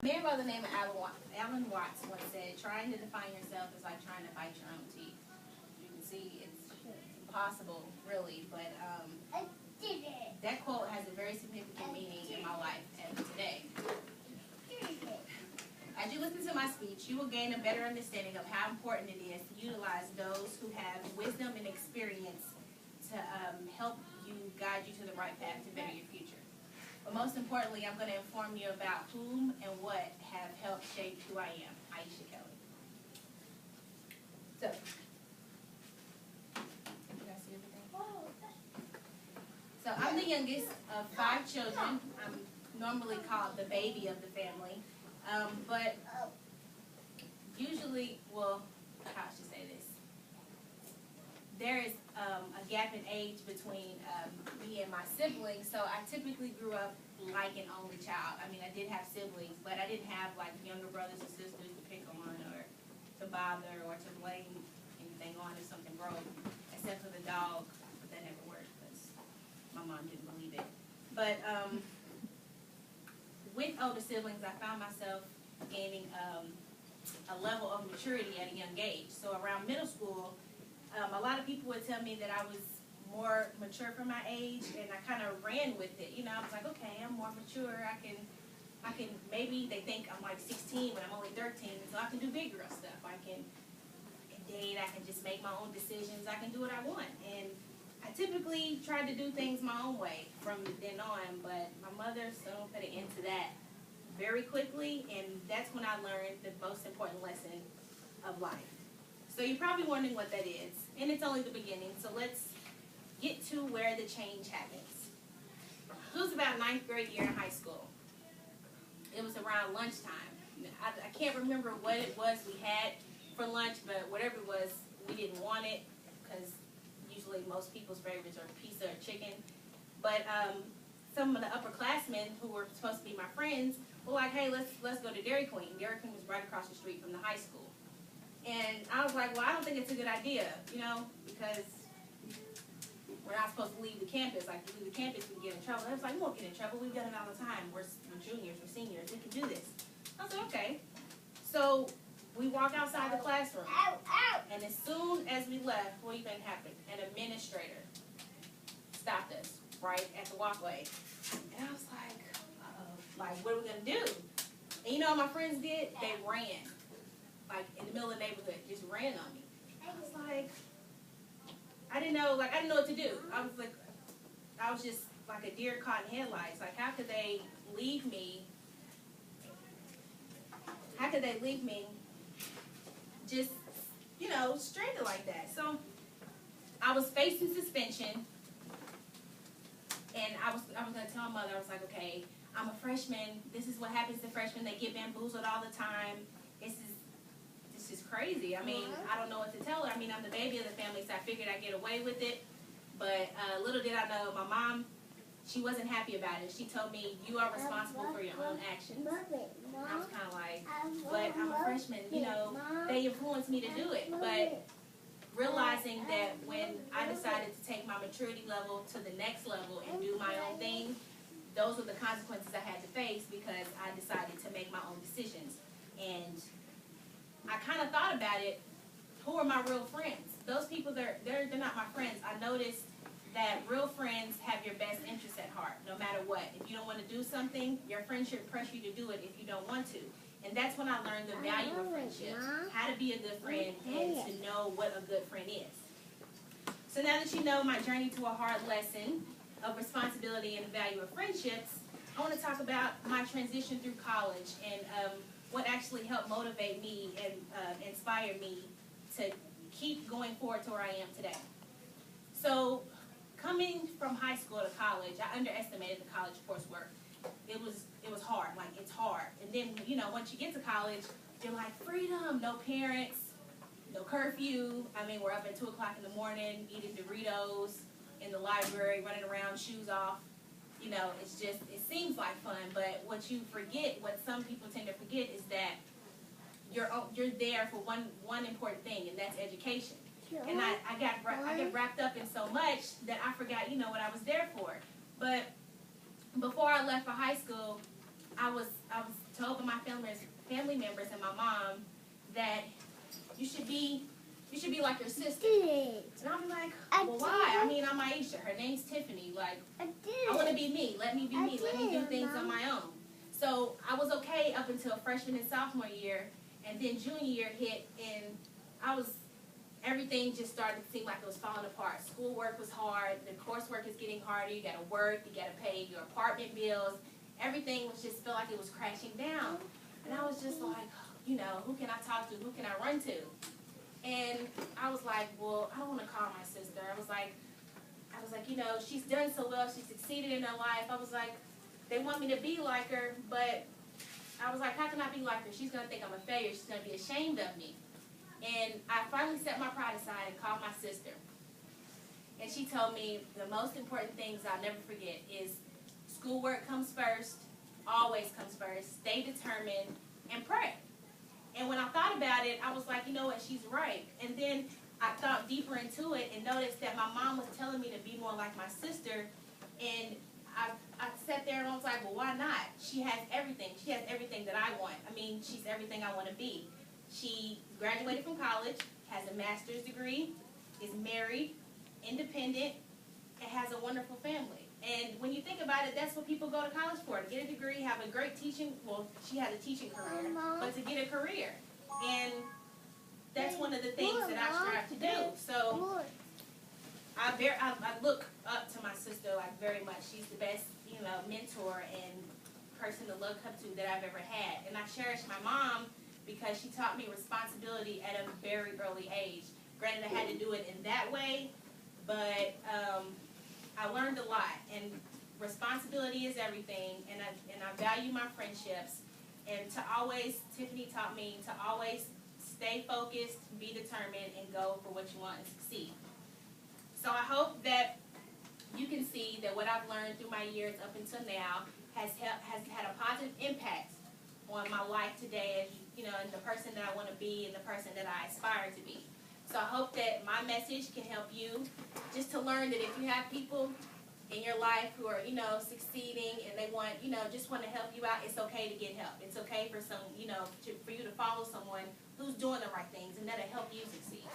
Man by the name of Alan Watts once said, trying to define yourself is like trying to bite your own teeth. You can see it's impossible, really, but that quote has a very significant meaning in my life and today. As you listen to my speech, you will gain a better understanding of how important it is to utilize those who have wisdom and experience to help you, guide you to the right path to better your future. But most importantly, I'm going to inform you about whom and what have helped shape who I am, Aisha Kelly. So, you guys see everything? So I'm the youngest of 5 children. I'm normally called the baby of the family. But usually, well, how should I say this? There is a gap in age between me and my siblings, so I typically grew up like an only child. I mean, I did have siblings, but I didn't have like younger brothers and sisters to pick on or to bother or to blame anything on if something broke, except for the dog, but that never worked because my mom didn't believe it. But with older siblings, I found myself gaining a level of maturity at a young age. So around middle school, a lot of people would tell me that I was more mature for my age, and I kind of ran with it. You know, I was like, okay, I'm more mature. I can, maybe they think I'm like 16 when I'm only 13, so I can do big girl stuff. I can date, I can just make my own decisions. I can do what I want. And I typically tried to do things my own way from then on, but my mother soon put an end to that very quickly, and that's when I learned the most important lesson of life. So you're probably wondering what that is, and it's only the beginning, so let's get to where the change happens. It was about 9th grade year in high school. It was around lunchtime. I can't remember what it was we had for lunch, but whatever it was, we didn't want it, because usually most people's favorites are pizza or chicken. But some of the upperclassmen who were supposed to be my friends were like, hey, let's go to Dairy Queen. Dairy Queen was right across the street from the high school. And I was like, well, I don't think it's a good idea, you know, because we're not supposed to leave the campus. Like, if we leave the campus, we get in trouble. I was like, we won't get in trouble. We've done it all the time. We're juniors, we're seniors. We can do this. I was like, okay. So we walk outside the classroom. And as soon as we left, what even happened? An administrator stopped us right at the walkway. And I was like, uh-oh. Like, what are we going to do? And you know what my friends did? They ran. Like, in the middle of the neighborhood, just ran on me. I was like, I didn't know what to do. I was just like a deer caught in headlights. Like, how could they leave me? How could they leave me just, you know, stranded like that? So I was facing suspension, and I was going to tell my mother, I was like, okay, I'm a freshman. This is what happens to freshmen. They get bamboozled all the time. This is crazy. I mean, I don't know what to tell her. I mean, I'm the baby of the family, so I figured I'd get away with it. But little did I know, my mom, she wasn't happy about it. She told me, you are responsible for your own actions. And I was kind of like, but I'm a freshman, you know, they influenced me to do it. But realizing that when I decided to take my maturity level to the next level and do my own thing, those were the consequences I had to face because I decided to make my own decisions. And I kind of thought about it, who are my real friends? Those people, they're not my friends. I noticed that real friends have your best interests at heart, no matter what. If you don't want to do something, your friend should pressure you to do it if you don't want to. And that's when I learned the value of friendship, how to be a good friend and to know what a good friend is. So now that you know my journey to a hard lesson of responsibility and the value of friendships, I want to talk about my transition through college and what actually helped motivate me and inspire me to keep going forward to where I am today. So coming from high school to college, I underestimated the college coursework. It was hard, like it's hard. And then, you know, once you get to college, you're like, freedom, no parents, no curfew. I mean, we're up at 2 o'clock in the morning, eating Doritos in the library, running around, shoes off. You know, it's just, it seems like fun, but what you forget, what some people tend to forget is that you're there for one important thing, and that's education. And I got wrapped up in so much that I forgot, you know, what I was there for. But before I left for high school, I was told my family members and my mom that you should be like your sister. And I'm like, well, why? I mean, I'm Aisha. Her name's Tiffany. Like, I want to be me. Let me be me. Let me do things on my own. So I was okay up until freshman and sophomore year, and then junior year hit, and everything just started to seem like it was falling apart. Schoolwork was hard. The coursework is getting harder. You got to work. You got to pay your apartment bills. Everything was just felt like it was crashing down. And I was just like, you know, who can I talk to? Who can I run to? And I was like, well, I don't want to call my sister. I was like, you know, she's done so well. She succeeded in her life. I was like, they want me to be like her, but I was like, how can I be like her? She's going to think I'm a failure. She's going to be ashamed of me. And I finally set my pride aside and called my sister. And she told me the most important things I'll never forget is schoolwork comes first, always comes first, stay determined, and pray. And when I thought about it, I was like, you know what, she's right. And then I thought deeper into it and noticed that my mom was telling me to be more like my sister. And I sat there and I was like, well, why not? She has everything. She has everything that I want. I mean, she's everything I want to be. She graduated from college, has a master's degree, is married, independent, and has a wonderful family. And when you think about it, that's what people go to college for, to get a degree, have a great teaching, well, she has a teaching career, but to get a career. And that's one of the things that I strive to do. So I look up to my sister like very much. She's the best, you know, mentor and person to look up to that I've ever had. And I cherish my mom because she taught me responsibility at a very early age. Granted, I had to do it in that way, but I learned a lot. And responsibility is everything, and I value my friendships. And Tiffany taught me to always stay focused, be determined, and go for what you want and succeed. So I hope that you can see that what I've learned through my years up until now has had a positive impact on my life today, as you know, and the person that I want to be and the person that I aspire to be. So I hope that my message can help you just to learn that if you have people in your life who are, you know, succeeding and they want, you know, just want to help you out, it's okay to get help. It's okay for some, you know, for you to follow someone who's doing the right things, and that'll help you succeed.